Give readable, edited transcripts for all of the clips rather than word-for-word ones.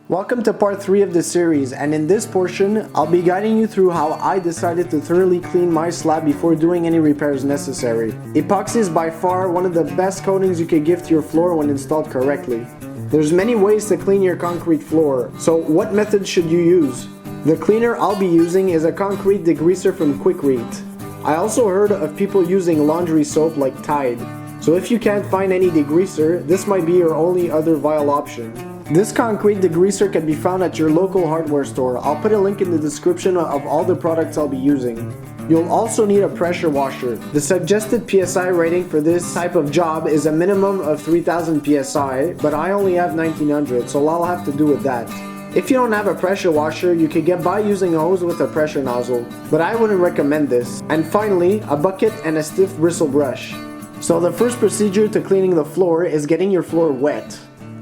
Welcome to part 3 of the series, and in this portion, I'll be guiding you through how I decided to thoroughly clean my slab before doing any repairs necessary. Epoxy is by far one of the best coatings you can give to your floor when installed correctly. There's many ways to clean your concrete floor, so what method should you use? The cleaner I'll be using is a concrete degreaser from Quikrete. I also heard of people using laundry soap like Tide, so if you can't find any degreaser, this might be your only other viable option. This concrete degreaser can be found at your local hardware store. I'll put a link in the description of all the products I'll be using. You'll also need a pressure washer. The suggested PSI rating for this type of job is a minimum of 3000 PSI, but I only have 1900, so I'll have to do with that. If you don't have a pressure washer, you can get by using a hose with a pressure nozzle, but I wouldn't recommend this. And finally, a bucket and a stiff bristle brush. So the first procedure to cleaning the floor is getting your floor wet.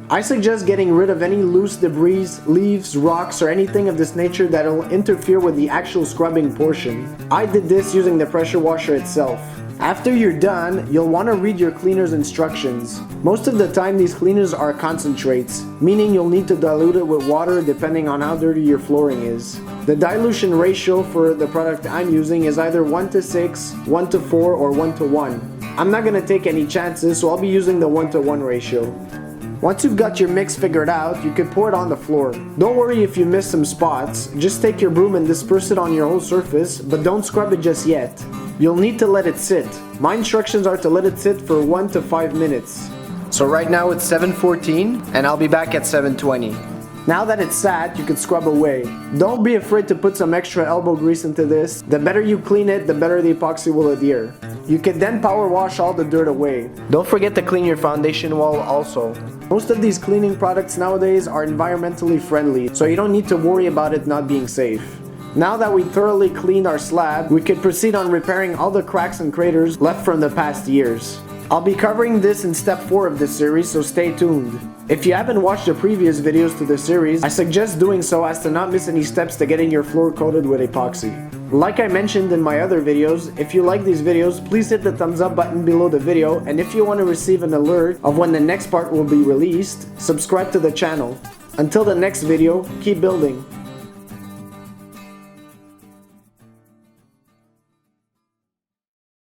I suggest getting rid of any loose debris, leaves, rocks, or anything of this nature that will interfere with the actual scrubbing portion. I did this using the pressure washer itself. After you're done, you'll want to read your cleaner's instructions. Most of the time these cleaners are concentrates, meaning you'll need to dilute it with water depending on how dirty your flooring is. The dilution ratio for the product I'm using is either 1:6, 1:4, or 1:1. I'm not going to take any chances, so I'll be using the 1:1 ratio. Once you've got your mix figured out, you can pour it on the floor. Don't worry if you miss some spots, just take your broom and disperse it on your whole surface, but don't scrub it just yet. You'll need to let it sit. My instructions are to let it sit for 1 to 5 minutes. So right now it's 7:14 and I'll be back at 7:20. Now that it's sat, you can scrub away. Don't be afraid to put some extra elbow grease into this. The better you clean it, the better the epoxy will adhere. You can then power wash all the dirt away. Don't forget to clean your foundation wall also. Most of these cleaning products nowadays are environmentally friendly, so you don't need to worry about it not being safe. Now that we thoroughly cleaned our slab, we can proceed on repairing all the cracks and craters left from the past years. I'll be covering this in step 4 of this series, so stay tuned. If you haven't watched the previous videos to this series, I suggest doing so as to not miss any steps to getting your floor coated with epoxy. Like I mentioned in my other videos, if you like these videos, please hit the thumbs up button below the video, and if you want to receive an alert of when the next part will be released, subscribe to the channel. Until the next video, keep building.